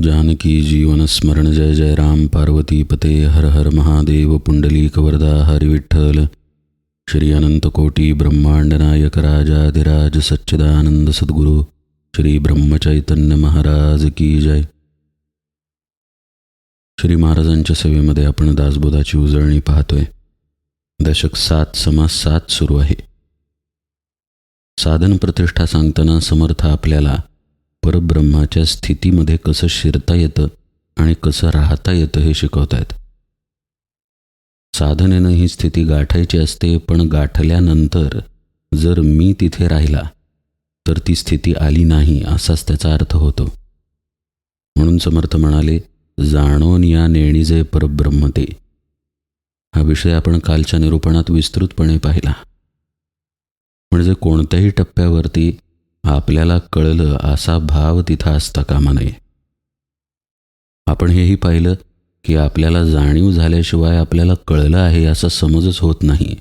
जानकी जीवन स्मरण जय जय राम पार्वती पते हर हर महादेव पुंडलीक वरदा हरि विठ्ठल श्री अनंत कोटी ब्रह्मांड नायक राजाधिराज सच्चिदानंद सद्गुरु श्री ब्रह्मचैतन्य महाराज की जय. श्री महाराजांच्या सेवेमध्ये आपण दासबोधाची उजळणी पाहतोय. दशक 7 समास 7 सुरू आहे. साधन प्रतिष्ठा सांगताना समर्थ आपल्याला परब्रह्माच्या स्थितीमध्ये कसं शिरता येतं आणि कसं राहता येतं हे शिकवतायत. साधनेनं ही स्थिती गाठायची असते, पण गाठल्यानंतर जर मी तिथे राहिला तर ती स्थिती आली नाही असाच त्याचा अर्थ होतो. म्हणून समर्थ म्हणाले, जाणोन या नेणी जे परब्रह्म ते. हा विषय आपण कालच्या निरूपणात विस्तृतपणे पाहिला. म्हणजे कोणत्याही टप्प्यावरती आपल्याला कळलं असा भाव तिथं असता कामा नये. आपण हेही पाहिलं की आपल्याला जाणीव झाल्याशिवाय आपल्याला कळलं आहे असा समजच होत नाही.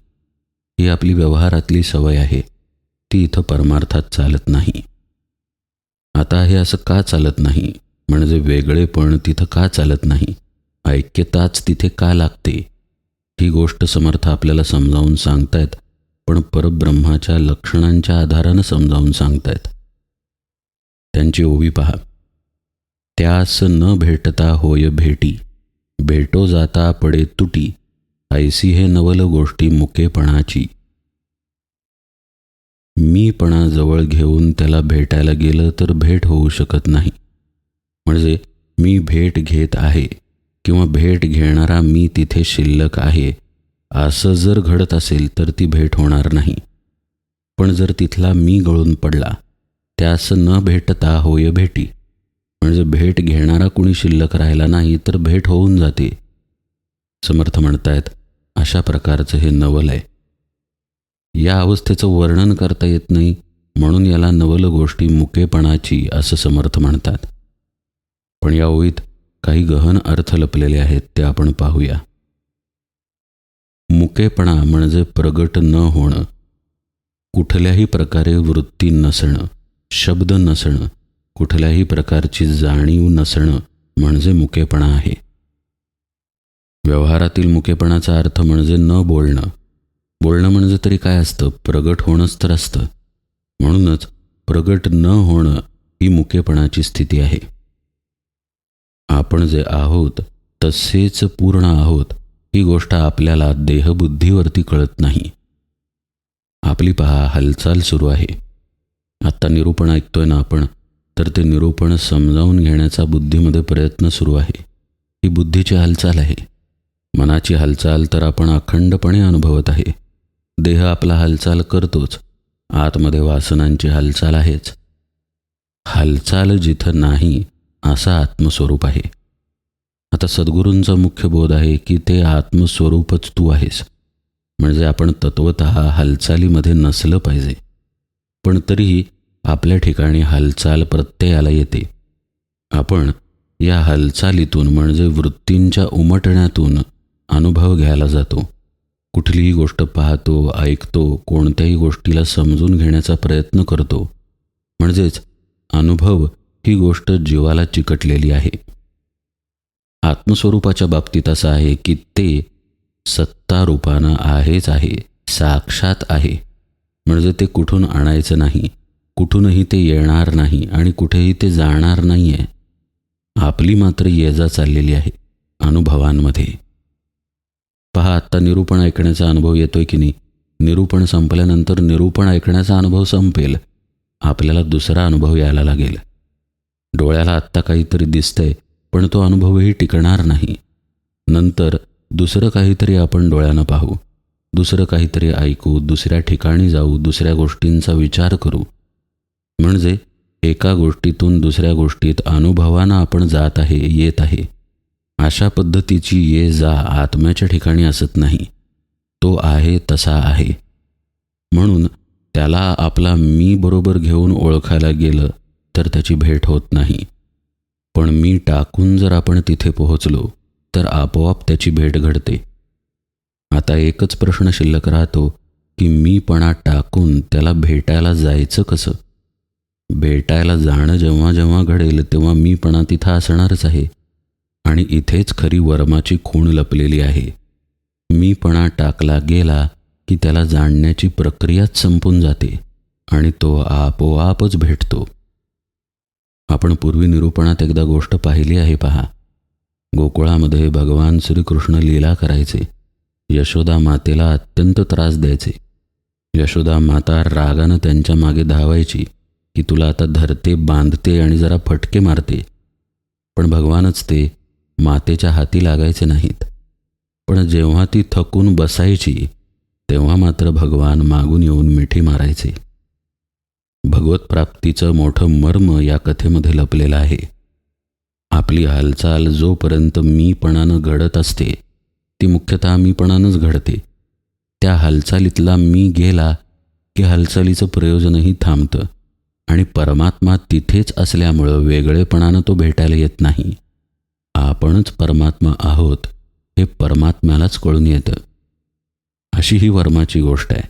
ही आपली व्यवहारातली सवय आहे, ती इथं परमार्थात चालत नाही. आता हे असं का चालत नाही, म्हणजे वेगळेपण तिथं का चालत नाही, ऐक्यताच तिथे का लागते, ही गोष्ट समर्थ आपल्याला समजावून सांगतायत, पण परब्रह्माच्या लक्षणांच्या आधारानं समजावून सांगतायत. त्यांची ओवी पहा. त्यास न भेटता होय भेटी, भेटो जाता पडे तुटी, ऐसी हे नवल गोष्टी मुकेपणाची. मीपणा जवळ घेऊन त्याला भेटायला गेलं तर भेट होऊ शकत नाही. म्हणजे मी भेट घेत आहे किंवा भेट घेणारा मी तिथे शिल्लक आहे असं जर घडत असेल तर ती भेट होणार नाही. पण जर तिथला मी गळून पडला, त्यास न भेटता होय भेटी, म्हणजे भेट घेणारा कुणी शिल्लक राहिला नाही तर भेट होऊन जाते. समर्थ म्हणतायत अशा प्रकारचं हे नवल आहे. या अवस्थेचं वर्णन करता येत नाही, म्हणून याला नवल गोष्टी मुकेपणाची असं समर्थ म्हणतात. पण या ओळीत काही गहन अर्थ लपलेले आहेत, ते आपण पाहूया. मुकेपणा म्हणजे प्रगट न होणं, कुठल्याही प्रकारे वृत्ती नसणं, शब्द नसणं, कुठल्याही प्रकारची जाणीव नसणं म्हणजे मुकेपणा आहे. व्यवहारातील मुकेपणाचा अर्थ म्हणजे न बोलणं. बोलणं म्हणजे तरी काय असतं, प्रगट होणंच तर असतं. म्हणूनच प्रगट न होणं ही मुकेपणाची स्थिती आहे. आपण जे आहोत तसेच पूर्ण आहोत ही गोष्ट आपल्याला देहबुद्धीवरती कळत नाही. आपली पहा हालचाल सुरू आहे. आत्ता निरूपण ऐकतोय ना आपण, तर ते निरूपण समजावून घेण्याचा बुद्धीमध्ये प्रयत्न सुरू आहे. ही बुद्धीची हालचाल आहे. मनाची हालचाल तर आपण अखंडपणे अनुभवत आहे. देह आपला हालचाल करतोच, आतमध्ये वासनांची हालचाल आहेच. हालचाल जिथं नाही असा आत्मस्वरूप आहे. आता सद्गुरूंचा मुख्य बोध आहे की ते आत्मस्वरूपच तू आहेस. म्हणजे आपण तत्वतः हालचालीमध्ये नसलं पाहिजे, पण तरीही आपल्या ठिकाणी हालचाल प्रत्ययाला येते. आपण या हालचालीतून म्हणजे वृत्तींच्या उमटण्यातून अनुभव घ्यायला जातो. कुठलीही गोष्ट पाहतो, ऐकतो, कोणत्याही गोष्टीला समजून घेण्याचा प्रयत्न करतो. म्हणजेच अनुभव ही गोष्ट जीवाला चिकटलेली आहे. आत्मस्वरूपाच्या बाबतीत असं आहे की ते सत्तारूपानं आहेच आहे, साक्षात आहे. म्हणजे ते कुठून आणायचं नाही, कुठूनही ते येणार नाही आणि कुठेही ते जाणार नाही आहे. आपली मात्र ये जा चाललेली आहे अनुभवांमध्ये. पहा, आत्ता निरूपण ऐकण्याचा अनुभव येतोय की नाही. निरूपण संपल्यानंतर निरूपण ऐकण्याचा अनुभव संपेल, आपल्याला दुसरा अनुभव यायला लागेल. डोळ्याला आत्ता काहीतरी दिसतंय, पण तो अनुभवही टिकणार नाही. नंतर दुसरं काहीतरी आपण डोळ्यानं पाहू, दुसरं काहीतरी ऐकू, दुसऱ्या ठिकाणी जाऊ, दुसऱ्या गोष्टींचा विचार करू. म्हणजे एका गोष्टीतून दुसऱ्या गोष्टीत अनुभवानं आपण जात आहे, येत आहे. अशा पद्धतीची ये जा आत्म्याच्या ठिकाणी असत नाही. तो आहे तसा आहे. म्हणून त्याला आपला मी बरोबर घेऊन ओळखायला गेलं तर त्याची भेट होत नाही. पण मी टाकून जर आपण तिथे पोहोचलो तर आपोआप त्याची भेट घडते. आता एकच प्रश्न शिल्लक राहतो की मीपणा टाकून त्याला भेटायला जायचं कसं. भेटायला जाणं जेव्हा जेव्हा घडेल तेव्हा मीपणा तिथं असणारच आहे. आणि इथेच खरी वर्माची खूण लपलेली आहे. मीपणा टाकला गेला की त्याला जाणण्याची प्रक्रियाच संपून जाते आणि तो आपोआपच भेटतो. आपण पूर्वी निरूपणात एकदा गोष्ट पाहिली आहे पहा. गोकुळामध्ये भगवान श्रीकृष्ण लीला करायचे. यशोदा मातेला अत्यंत त्रास द्यायचे. यशोदा माता रागानं त्यांच्या मागे धावायची की तुला आता धरते, बांधते आणि जरा फटके मारते. पण भगवानच ते मातेच्या हाती लागायचे नाहीत. पण जेव्हा ती थकून बसायची तेव्हा मात्र भगवान मागून येऊन मिठी मारायचे. भगवत प्राप्तीचं मोठं मर्म या कथेमध्ये लपलेलं आहे. आपली हालचाल जोपर्यंत मीपणानं घडत असते ती मुख्यतः मीपणानंच घडते. त्या हालचालीतला मी गेला की हालचालीचं प्रयोजनही थांबतं आणि परमात्मा तिथेच असल्यामुळं वेगळेपणानं तो भेटायला येत नाही. आपणच परमात्मा आहोत हे परमात्म्यालाच कळून येतं. अशी ही वर्माची गोष्ट आहे.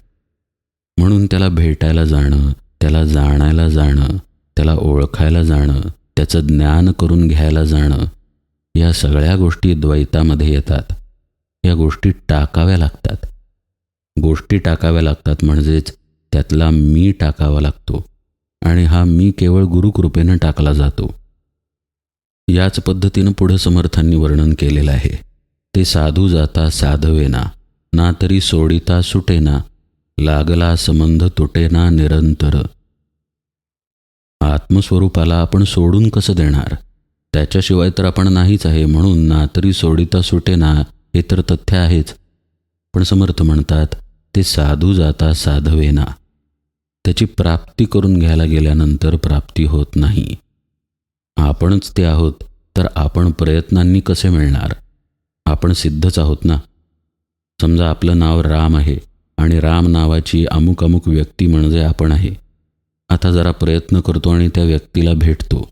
म्हणून त्याला भेटायला जाणं, त्याला जाणायला जाणं, त्याला ओळखायला जाणं, त्याचं ज्ञान करून घ्यायला जाणं, या सगळ्या गोष्टी द्वैतामध्ये येतात. या गोष्टी टाकाव्या लागतात. गोष्टी टाकाव्या लागतात म्हणजेच त्यातला मी टाकावा लागतो आणि हा मी केवळ गुरुकृपेनं टाकला जातो. याच पद्धतीनं पुढं समर्थांनी वर्णन केलेलं आहे. ते साधू जाता साधवेना, ना तरी सोडिता सुटेना, लागला संबंध तुटेना निरंतर. आत्मस्वरूपाला आपण सोडून कसं देणार? त्याच्याशिवाय तर आपण नाहीच आहे. म्हणून ना तरी सोडिता सुटेना हे तर तथ्य आहेच. पण समर्थ म्हणतात ते साधू जाता साधवेना. त्याची प्राप्ती करून घ्यायला गेल्यानंतर प्राप्ती होत नाही. आपणच ते आहोत तर आपण प्रयत्नांनी कसे मिळणार? आपण सिद्धच आहोत ना. समजा आपलं नाव राम आहे आणि राम नावाची अमुक अमुक व्यक्ती म्हणजे आपण आहे. आता जरा प्रयत्न करतो आणि त्या व्यक्तीला भेटतो.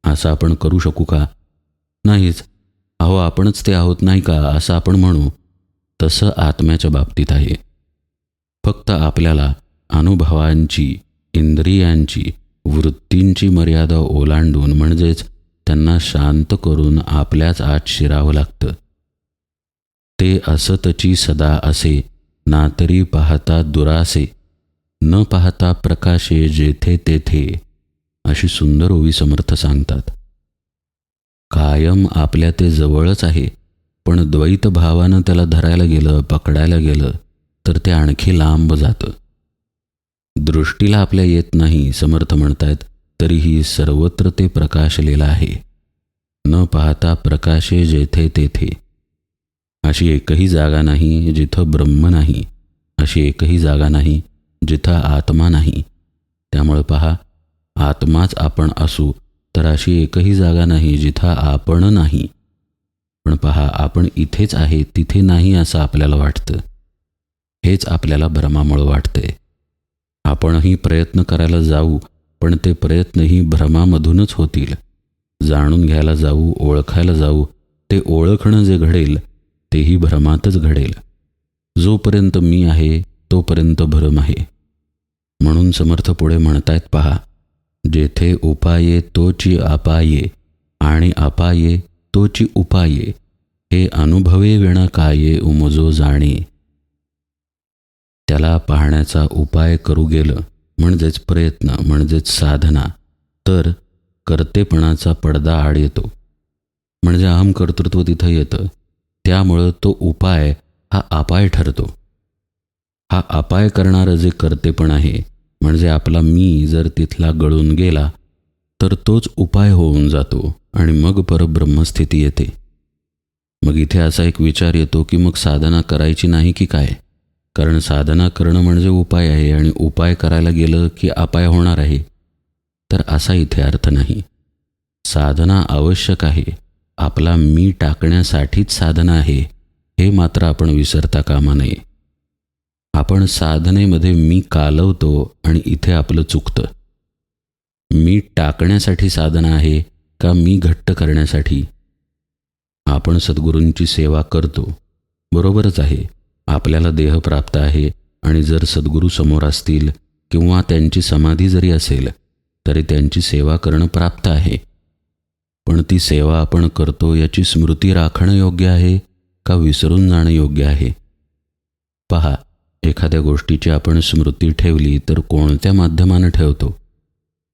असं आपण करू शकू का? नाहीच. अहो आपणच ते आहोत नाही का असं आपण म्हणू. तसं आत्म्याच्या बाबतीत आहे. फक्त आपल्याला अनुभवांची, इंद्रियांची, वृत्तींची मर्यादा ओलांडून म्हणजेच त्यांना शांत करून आपल्याच आत शिरावं लागतं. ते असतची सदा असे, ना तरी पाहता दुरासे, न पाहता प्रकाशे जेथे तेथे. अशी सुंदर ओवी समर्थ सांगतात. कायम आपल्या ते जवळच आहे, पण द्वैत भावानं त्याला धरायला गेलं, पकडायला गेलं तर ते आणखी लांब जातं. दृष्टीला आपल्या येत नाही समर्थ म्हणतायत, तरीही सर्वत्र ते प्रकाशलेलं आहे. न पाहता प्रकाशे जेथे तेथे. अशी एकही जागा नाही जिथं ब्रह्म नाही. अशी एकही जागा नाही जिथं आत्मा नाही. त्यामुळे पहा, आत्माच आपण असू तर अशी एकही जागा नाही जिथं आपण नाही. पण पहा, आपण इथेच आहे तिथे नाही असं आपल्याला वाटतं. हेच आपल्याला भ्रमामुळं वाटतंय. आपणही प्रयत्न करायला जाऊ, पण ते प्रयत्नही भ्रमामधूनच होतील. जाणून घ्यायला जाऊ, ओळखायला जाऊ, ते ओळखणं जे घडेल तेही भ्रमातच घडेल. जोपर्यंत मी आहे तोपर्यंत भ्रम आहे. म्हणून समर्थ पुढे म्हणतायत पहा, जेथे उपाये तोची अपाये आणि अपाये तोची उपाये, हे अनुभवे विण काये उमजो जाणे. त्याला पाहण्याचा उपाय करू गेलं म्हणजेच प्रयत्न म्हणजेच साधना, तर कर्तेपणाचा पडदा आड येतो. म्हणजे अहम कर्तृत्व तिथं येतं. त्यामुळं तो उपाय हा अपाय ठरतो. हा अपाय करणारं जे कर्तेपण आहे म्हणजे आपला मी जर तिथला गळून गेला तर तोच उपाय होऊन जातो आणि मग परब्रह्मस्थिती येते. मग इथे असा एक विचार येतो की मग साधना करायची नाही की काय? कारण साधना करणं म्हणजे उपाय आहे आणि उपाय करायला गेलं की अपाय होणार आहे. तर असा इथे अर्थ नाही. साधना आवश्यक आहे. आपला मी टाकण्यासाठीच साधना आहे हे मात्र आपण विसरता कामा नये. आपण साधनेमध्ये मी कालवतो आणि इथे आपलं चुकतं. मी टाकण्यासाठी साधना आहे का मी घट्ट करण्यासाठी? आपण सद्गुरूंची सेवा करतो, बरोबरच आहे. आपल्याला देह प्राप्त आहे आणि जर सद्गुरू समोर असतील किंवा त्यांची समाधी जरी असेल तरी त्यांची सेवा करणं प्राप्त आहे. पण ती सेवा आपण करतो याची स्मृती राखणं योग्य आहे का विसरून जाणं योग्य आहे? पहा, एखाद्या गोष्टीची आपण स्मृती ठेवली तर कोणत्या माध्यमानं ठेवतो?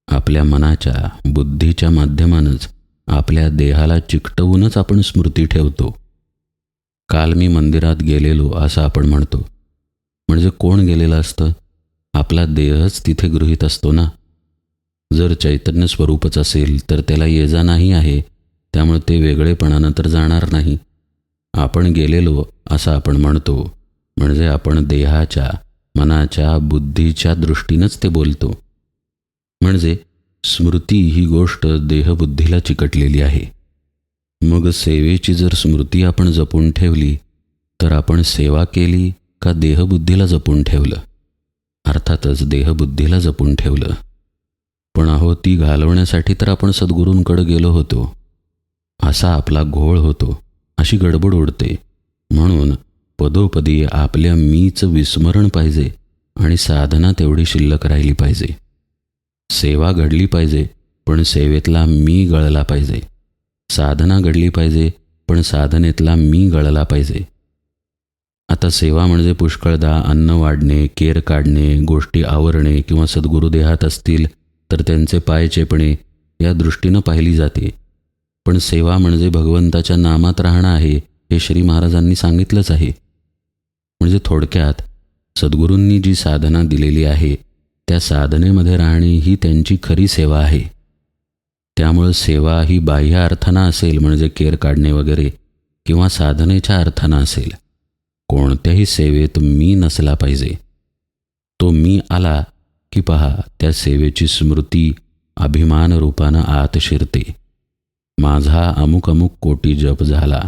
आपल्या मनाच्या, बुद्धीच्या माध्यमानंच. आपल्या देहाला चिकटवूनच आपण स्मृती ठेवतो. काल मी मंदिरात गेलेलो असं आपण म्हणतो. म्हणजे कोण गेलेलं असतं? आपला देहच तिथे गृहीत असतो ना. जर चैतन्य स्वरूपच असेल तर त्याला ये जा नाही आहे, त्यामुळे ते वेगळेपणानं तर जाणार नाही. आपण गेलेलो असं आपण म्हणतो, म्हणजे आपण देहाच्या, मनाच्या, बुद्धीच्या दृष्टीनंच ते बोलतो. म्हणजे स्मृती ही गोष्ट देहबुद्धीला चिकटलेली आहे. मग सेवेची जर स्मृती आपण जपून ठेवली तर आपण सेवा केली का देहबुद्धीला जपून ठेवलं? अर्थातच देहबुद्धीला जपून ठेवलं. पण अहो, ती घालवण्यासाठी तर आपण सद्गुरूंकडे गेलो होतो. असा आपला घोळ होतो, अशी गडबड उडते. म्हणून पदोपदी आपल्या मीचं विस्मरण पाहिजे आणि साधना तेवढी शिल्लक राहिली पाहिजे. सेवा घडली पाहिजे, पण सेवेतला मी गळला पाहिजे. साधना घडली पाहिजे, पण साधनेतला मी गळला पाहिजे. आता सेवा म्हणजे पुष्कळदा अन्न वाढणे, केर काढणे, गोष्टी आवरणे किंवा सद्गुरुदेहात असतील तर त्यांचे पाय चेपणे या दृष्टीनं पाहिली जाते. पण सेवा म्हणजे भगवंताच्या नामात राहणं आहे, हे श्री महाराजांनी सांगितलंच आहे. म्हणजे थोडक्यात सद्गुरूंनी जी साधना दिलेली आहे त्या साधनेमध्ये राहणे ही त्यांची खरी सेवा आहे. त्यामुळं सेवा ही बाह्य अर्थानं असेल, म्हणजे केर काढणे वगैरे, किंवा साधनेच्या अर्थानं असेल, कोणत्याही सेवेत मी नसला पाहिजे. तो मी आला की पहा, त्या सेवेची स्मृती अभिमान रूपानं आत शिरते. माझा अमुक अमुक कोटी जप झाला,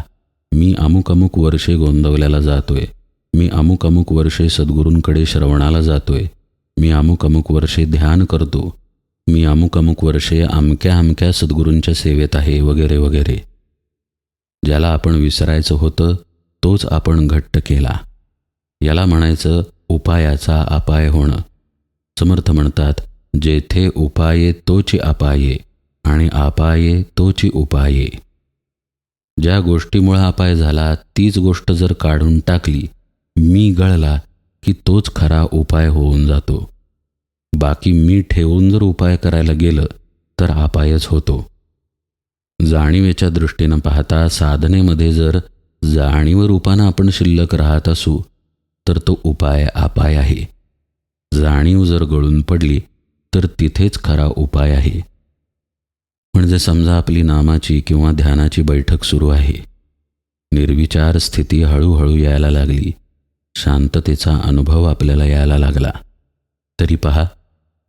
मी अमुक अमुक वर्षे गोंदवल्याला जातोय, मी अमुक अमुक वर्षे सद्गुरूंकडे श्रवणाला जातोय, मी अमुक अमुक वर्षे ध्यान करतो, मी अमुक अमुक वर्षे अमक्या अमक्या सद्गुरूंच्या सेवेत आहे, वगैरे वगैरे. ज्याला आपण विसरायचं होतं तोच आपण घट्ट केला. याला म्हणायचं उपायाचा अपाय होणं. समर्थ म्हणतात, जेथे उपाये तोची अपाये आणि अपाये तोची उपाये. ज्या गोष्टीमुळे अपाय झाला तीच गोष्ट जर काढून टाकली, मी गळला की तोच खरा उपाय होऊन जातो. बाकी मी ठेवून जर उपाय करायला गेलं तर अपायच होतो. जाणीवेच्या दृष्टीनं पाहता साधनेमध्ये जर जाणीव रूपानं आपण शिल्लक राहत असू तर तो उपाय अपाय आहे. जाणीव जर गळून पडली तर तिथेच खरा उपाय आहे. म्हणजे समजा आपली नामाची किंवा ध्यानाची बैठक सुरू आहे. निर्विचार स्थिती हळूहळू यायला लागली, शांततेचा अनुभव आपल्याला यायला लागला. तरी पहा,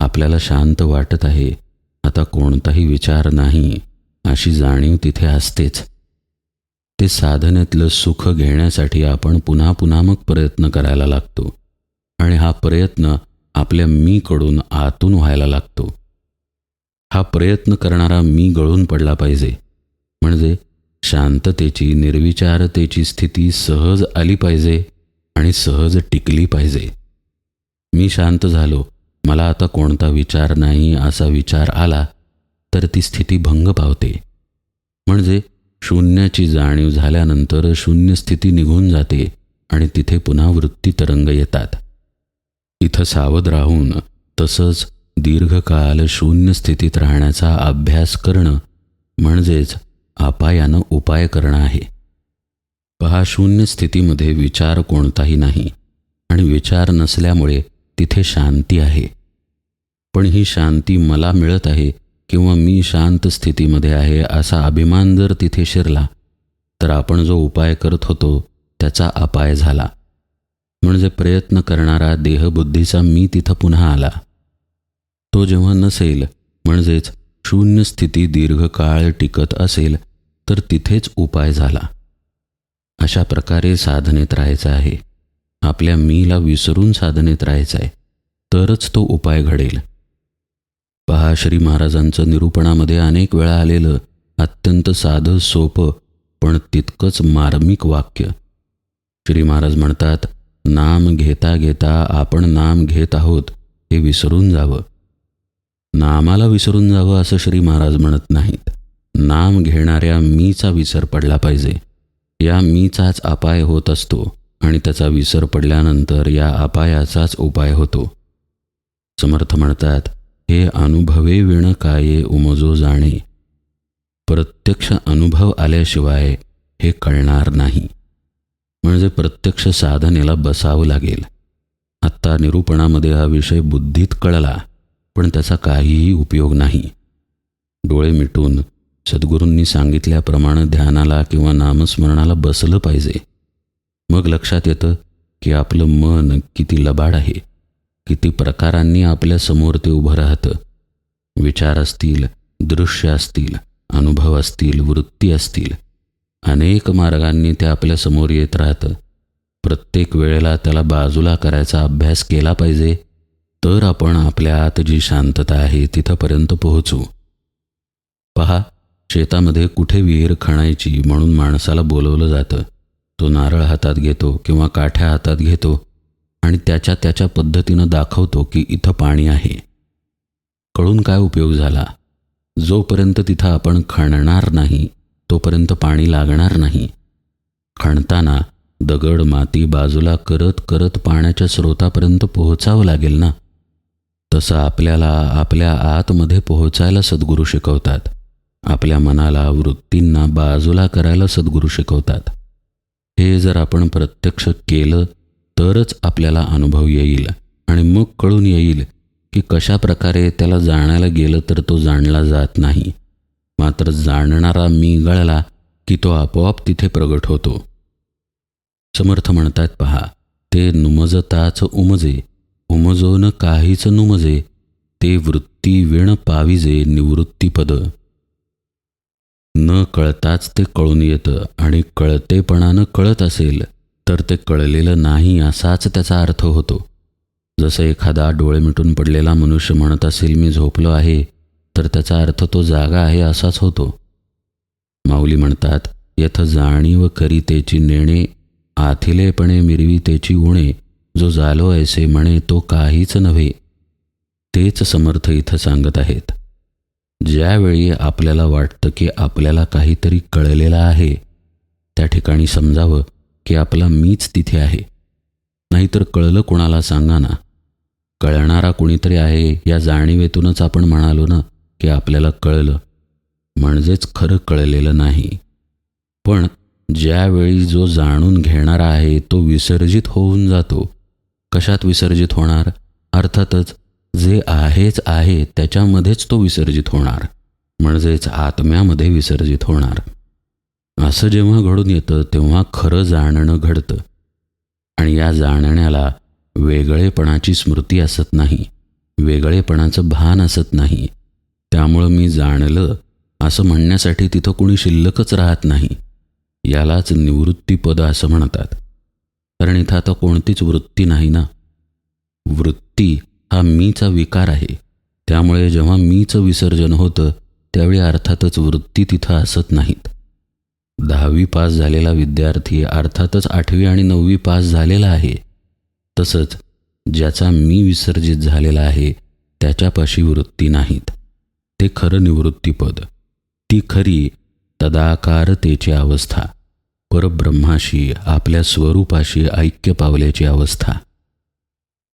आपल्याला शांत वाटत आहे, आता कोणताही विचार नाही, अशी जाणीव तिथे असतेच. ते साधनेतलं सुख घेण्यासाठी आपण पुन्हा पुन्हा मग प्रयत्न करायला लागतो आणि हा प्रयत्न आपल्या मीकडून आतून व्हायला लागतो. हा प्रयत्न करणारा मी गळून पडला पाहिजे. म्हणजे शांततेची, निर्विचारतेची स्थिती सहज आली पाहिजे आणि सहज टिकली पाहिजे. मी शांत झालो, मला आता कोणता विचार नाही असा विचार आला तर ती स्थिती भंग पावते. म्हणजे शून्याची जाणीव झाल्यानंतर शून्य स्थिती निघून जाते आणि तिथे पुन्हा वृत्ती तरंग येतात. इथं सावध राहून तसंच दीर्घकाल शून्य स्थितीत राहण्याचा अभ्यास करणं म्हणजेच अपायानं उपाय करणं आहे. पहा, शून्य स्थितीमध्ये विचार कोणताही नाही आणि विचार नसल्यामुळे तिथे शांती आहे. पण ही शांती मला मिळत आहे किंवा मी शांत स्थितीमध्ये आहे असा अभिमान जर तिथे शिरला तर आपण जो उपाय करत होतो त्याचा अपाय झाला. म्हणजे प्रयत्न करणारा देहबुद्धीचा मी तिथं पुन्हा आला. तो जेव्हा नसेल, म्हणजेच शून्य स्थिती दीर्घकाळ टिकत असेल तर तिथेच उपाय झाला. अशा प्रकारे साधनेत राहायचं आहे. आपल्या मीला विसरून साधनेत राहायचं आहे, तरच तो उपाय घडेल. पहा, श्री महाराजांचं निरूपणामध्ये अनेक वेळा आलेलं अत्यंत साधं सोपं पण तितकंच मार्मिक वाक्य. श्री महाराज म्हणतात, नाम घेता घेता आपण नाम घेत आहोत हे विसरून जावं. नामाला विसरून जावं असं श्री महाराज म्हणत नाहीत. नाम घेणाऱ्या मीचा विसर पडला पाहिजे. या मीचाच अपाय होत असतो आणि त्याचा विसर पडल्यानंतर या अपायाचाच उपाय होतो. समर्थ म्हणतात, हे अनुभवे विण काये उमजो जाणे. प्रत्यक्ष अनुभव आल्याशिवाय हे कळणार नाही. म्हणजे प्रत्यक्ष साधनेला बसावं लागेल. आत्ता निरूपणामध्ये हा विषय बुद्धीत कळला, पण त्याचा काहीही उपयोग नाही. डोळे मिटून सद्गुरूंनी सांगितल्याप्रमाणे ध्यानाला किंवा नामस्मरणाला बसलं पाहिजे. मग लक्षात येतं की आपलं मन किती लबाड आहे, किती प्रकारांनी आपल्या समोर ते उभं राहतं. विचार असतील, दृश्य असतील, अनुभव असतील, वृत्ती असतील, अनेक मार्गांनी ते आपल्या समोर येत राहतं. प्रत्येक वेळेला त्याला बाजूला करायचा अभ्यास केला पाहिजे, तर आपण आपल्या आत जी शांतता आहे तिथंपर्यंत पोहोचू. पहा, शेतामध्ये कुठे विहीर खणायची म्हणून माणसाला बोलवलं जातं. तो नारळ हातात घेतो किंवा काठ्या हातात घेतो आणि त्याच्या पद्धतीनं दाखवतो की इथं पाणी आहे. कळून काय उपयोग झाला? जोपर्यंत तिथं आपण खणणार नाही तोपर्यंत पाणी लागणार नाही. खणताना दगड माती बाजूला करत करत पाण्याच्या स्रोतापर्यंत पोहोचावं लागेल ना. तसं आपल्याला आपल्या आतमध्ये पोहोचायला सद्गुरू शिकवतात. आपल्या मनाला, वृत्तींना बाजूला करायला सद्गुरू शिकवतात. हे जर आपण प्रत्यक्ष केलं तरच आपल्याला अनुभव येईल आणि मग कळून येईल की कशा प्रकारे त्याला जाणायला गेलं तर तो जाणला जात नाही. मात्र जाणणारा मी गळला की तो आपोआप तिथे प्रगट होतो. समर्थ म्हणतात, पहा, ते नुमजताच उमजे, उमजोन काहीच नुमजे, ते वृत्ती विण पाविजे निवृत्तीपद. न कळताच ते कळून येतं आणि कळतेपणानं कळत असेल तर ते कळलेलं नाही असाच त्याचा अर्थ होतो. जसं एखादा डोळे मिटून पडलेला मनुष्य म्हणत असेल मी झोपलो आहे, तर त्याचा अर्थ तो जागा आहे असाच होतो. माऊली म्हणतात, यथ जाणीव करी तेची नेणे, आथिलेपणे मिरवी तेची उणे, जो झालो ऐसे म्हणे तो काहीच नव्हे. तेच समर्थ इथं सांगत आहेत. ज्यावेळी आपल्याला वाटतं की आपल्याला काहीतरी कळलेलं आहे, त्या ठिकाणी समजावं की आपला मीच तिथे आहे. नाहीतर कळलं कोणाला सांगा ना. कळणारा कुणीतरी आहे या जाणीवेतूनच आपण म्हणालो ना की आपल्याला कळलं, म्हणजेच खरं कळलेलं नाही. पण ज्यावेळी जो जाणून घेणारा आहे तो विसर्जित होऊन जातो. कशात विसर्जित होणार? अर्थातच जे आहेच आहे त्याच्यामध्येच तो विसर्जित होणार, म्हणजेच आत्म्यामध्ये विसर्जित होणार. असं जेव्हा घडून येतं तेव्हा खरं जाणणं घडतं आणि या जाणण्याला वेगळेपणाची स्मृती असत नाही, वेगळेपणाचं भान असत नाही. त्यामुळं मी जाणलं असं म्हणण्यासाठी तिथं कुणी शिल्लकच राहत नाही. यालाच निवृत्तीपद असं म्हणतात. कारण इथं आता कोणतीच वृत्ती नाही ना. वृत्ती हा मीचा विकार आहे. त्यामुळे जेव्हा मीचं विसर्जन होतं त्यावेळी अर्थातच वृत्ती तिथं असत नाहीत. 10वी पास झालेला विद्यार्थी अर्थातच 8वी आणि 9वी पास झालेला आहे. तसंच ज्याचा मी विसर्जित झालेला आहे त्याच्यापाशी वृत्ती नाहीत. ते खरं निवृत्तीपद, ती खरी तदाकारतेची अवस्था, परब्रह्माशी आपल्या स्वरूपाशी ऐक्य पावल्याची अवस्था.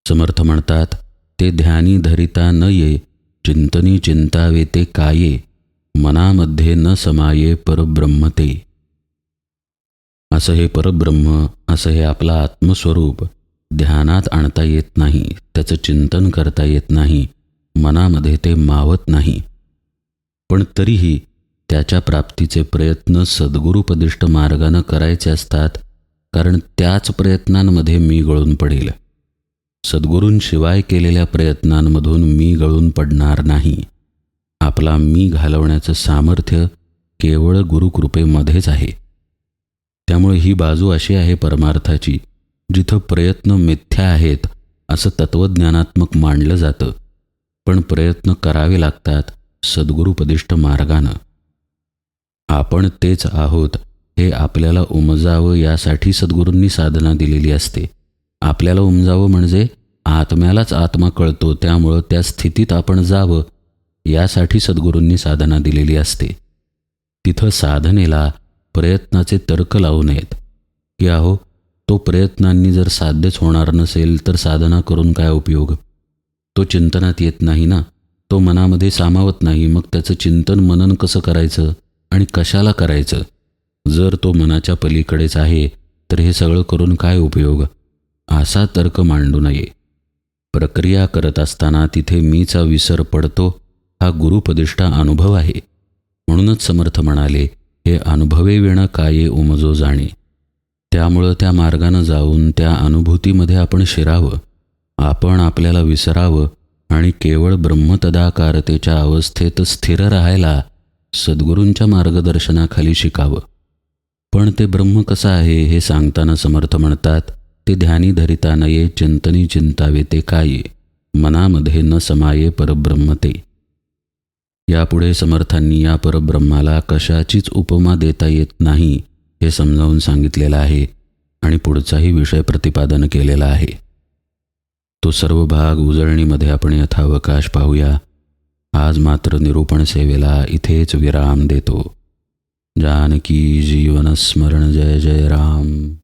समर्थ म्हणतात, ते ध्यानी धरिता न ये, चिंतनी चिंतावे ते काये, मनामध्ये न समाये परब्रह्म ते. असं हे परब्रह्म, असं हे आपलं आत्मस्वरूप ध्यानात आणता येत नाही, त्याचं चिंतन करता येत नाही, मनामध्ये ते मावत नाही. पण तरीही त्याच्या प्राप्तीचे प्रयत्न सद्गुरुपदिष्ट मार्गानं करायचे असतात, कारण त्याच प्रयत्नांमध्ये मी गळून पडेल. सद्गुरूंशिवाय केलेल्या प्रयत्नांमधून मी गळून पडणार नाही. आपला मी घालवण्याचं सामर्थ्य केवळ गुरुकृपेमध्येच आहे. त्यामुळे ही बाजू अशी आहे परमार्थाची, जिथं प्रयत्न मिथ्या आहेत असं तत्त्वज्ञानात्मक मांडलं जातं, पण प्रयत्न करावे लागतात सद्गुरुपदिष्ट मार्गानं. आपण तेच आहोत हे आपल्याला उमजावं यासाठी सद्गुरूंनी साधना दिलेली असते. आपल्याला उमजावं म्हणजे आत्म्यालाच आत्मा कळतो, त्यामुळं त्या स्थितीत आपण जावं यासाठी सद्गुरूंनी साधना दिलेली असते. तिथं साधनेला प्रयत्नाचे तर्क लावू नयेत की अहो तो प्रयत्नांनी जर साध्यच होणार नसेल तर साधना करून काय उपयोग, तो चिंतनात येत नाही ना, तो मनामध्ये सामावत नाही, मग त्याचं चिंतन मनन कसं करायचं आणि कशाला करायचं, जर तो मनाच्या पलीकडेच आहे तर हे सगळं करून काय उपयोग, असा तर्क मांडू नये. प्रक्रिया करत असताना तिथे मीचा विसर पडतो, हा गुरुपदिष्टा अनुभव आहे. म्हणूनच समर्थ म्हणाले, हे अनुभवे विण काये उमजो जाणे. त्यामुळं त्या मार्गानं जाऊन त्या अनुभूतीमध्ये आपण शिरावं, आपण आपल्याला विसरावं आणि केवळ ब्रह्मतदाकारतेच्या अवस्थेत स्थिर राहायला सद्गुरूंच्या मार्गदर्शनाखाली शिकावं. पण ते ब्रह्म कसं आहे हे सांगताना समर्थ म्हणतात, ते ध्यानी धरिता नये चिंतनी चिंतावे ते काये, मनामध्ये न समाये परब्रह्म ते. यापुढे समर्थांनी या परब्रह्माला कशाचीच उपमा देता येत नाही हे समजावून सांगितलेलं आहे आणि पुढचाही विषय प्रतिपादन केलेला आहे. तो सर्व भाग उजळणीमध्ये आपण यथावकाश पाहूया. आज मात्र निरूपण सेवेला इथेच विराम देतो. जानकी जीवन स्मरण. जय जय राम.